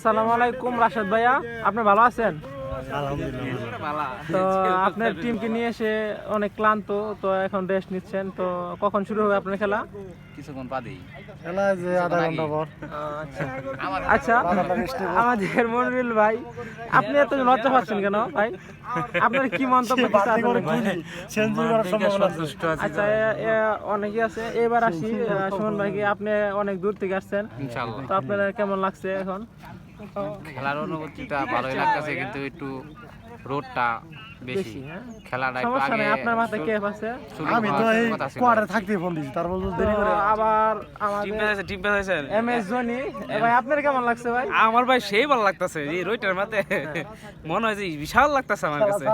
আসসালামু আলাইকুম রাশেদ ভাইয়া, আপনি ভালো আছেন? তো আপনার টিমকে নিয়ে এসে অনেক ক্লান্ত, তো এখন রেস্ট নিচ্ছেন। তো কখন শুরু হবে আপনার খেলা? কিছুক্ষণ বাদেই খেলা যে আধা ঘন্টা পর। আচ্ছা, আমাদের মনিরুল ভাই, আপনি এত লজ্জা পাচ্ছেন কেন ভাই? আপনার কি মন্তব্য দিতে আচ্ছা, অনেকে আছে। এবার আসি সুমন ভাইকে, আপনি অনেক দূর থেকে আসছেন, তো আপনার কেমন লাগছে এখন? খেলার অনুভূতিটা ভালোই লাগতেছে, কিন্তু একটু রোডটা বেশি। খেলাটা একটু সমস্যা আগে নাই, আপনার মাথায় কেপ আছে। আমি তো এই কোয়ার্টারে থাকতে ফোন দিছি, তারপর তো দেরি করে আবার আমাদের টিম পেস হয়েছে এমএস ধোনি ভাই, আপনার কেমন লাগছে ভাই? আমার ভাই সেই ভালো লাগতেছে এই রইটার মাতে মনে হয় যে বিশাল লাগতেছে আমার কাছে,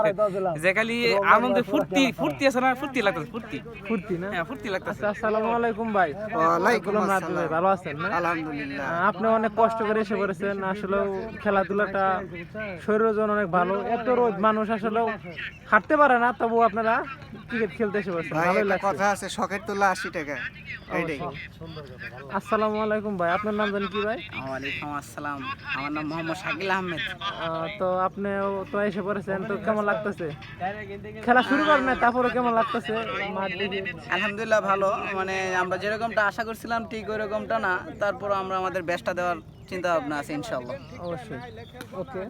যে খালি আনন্দে ফুর্তি ফুর্তি আছে না, ফুর্তি লাগতেছে, ফুর্তি ফুর্তি না? হ্যাঁ ফুর্তি লাগতেছে। আচ্ছা, আসসালামু আলাইকুম ভাই। ওয়ালাইকুম রাব্বি ভাই, ভালো আছেন না? আলহামদুলিল্লাহ। আপনি অনেক কষ্ট করে এসে পড়েছেন। আসলে খেলাধুলাটা শরীরের জন্য অনেক ভালো। এত রোদ, মানুষ আসলে হাঁটতে পারে না, তবু আপনারা ক্রিকেট খেলতে এসে পড়েছেন, ভালোই লাগছে। কথা আছে, শখের তোলা 80 টাকা। এইটাই। আসসালামু আলাইকুম ভাই, আপনার নাম জানি কি ভাই? ওয়ালাইকুম আসসালাম, আমার নাম মোহাম্মদ শাকিল আহমেদ। তো আপনিও তো এসে পড়েছেন, তো কেমন লাগতেছে? খেলা শুরু করেন না, তারপরে কেমন লাগতেছে? আলহামদুলিল্লাহ ভালো, মানে আমরা যেরকমটা আশা করছিলাম ঠিক ওইরকমটা না, তারপর আমরা আমাদের বেস্টটা দেওয়ার চিন্তা ভাবনা আছে ইনশাআল্লাহ। অবশ্যই, ওকে।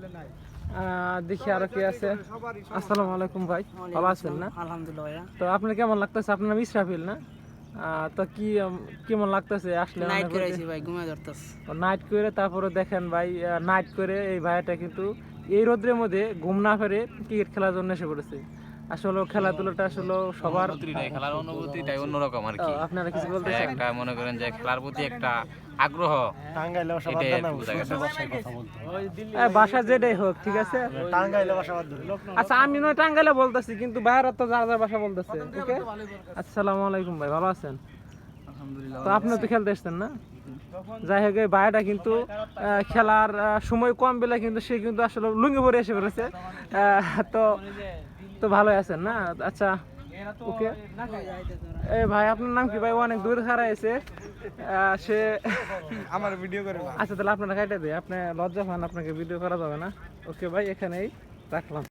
দেখি আরো কি আছে। আসসালামু আলাইকুম ভাই, ভালো আছেন না? আলহামদুলিল্লাহ ভাইয়া। তো আপনার কেমন লাগতেছে? আপনার নাম ইসরাফিল না? তো কি কেমন লাগতেছে আসলে? নাইট করেছি ভাই, ঘুমিয়ে ধরতেছ। নাইট করে তারপরে দেখেন ভাই, নাইট করে এই ভাইটা কিন্তু এই রোদ্রের মধ্যে ঘুম না ফেরে ক্রিকেট খেলার জন্য এসে পড়েছে। আসলে খেলাধুলাটা আসলে সবার, খেলার অনুভূতিটাই অন্যরকম আর কি। আপনারা কিছু বলতে চান? একটা মনে করেন যে খেলার প্রতি একটা আগ্রহ, টাঙ্গাইলে বাসা বাদ এটাই দেন না, আর কি বোঝা গেছে। বাসায় কথা বলতে। বাসা যেটাই হোক, ঠিক আছে। টাঙ্গাইলে বাসা বাদ দেন। আচ্ছা, আমি নয় টাঙ্গাইলে বলতেছি, কিন্তু বাইরে তো যার যার বাসা বলতেছে। ওকে, আসসালামু আলাইকুম ভাই, ভালো আছেন? তো আপনি তো খেলতে এসছেন না? যাই হোক, এই ভাইটা কিন্তু খেলার সময় কম বেলা কিন্তু সে কিন্তু আসলে লুঙ্গি পরে এসে পড়েছে। তো তো ভালোই আছেন না? আচ্ছা, ওকে। এই ভাই, আপনার নাম কি ভাই? অনেক দূর ছাড়া এসে সে আমার ভিডিও করে। আচ্ছা, তাহলে আপনারা কাইটা দেয়, আপনি লজ্জা পান, আপনাকে ভিডিও করা যাবে না। ওকে ভাই, এখানেই রাখলাম।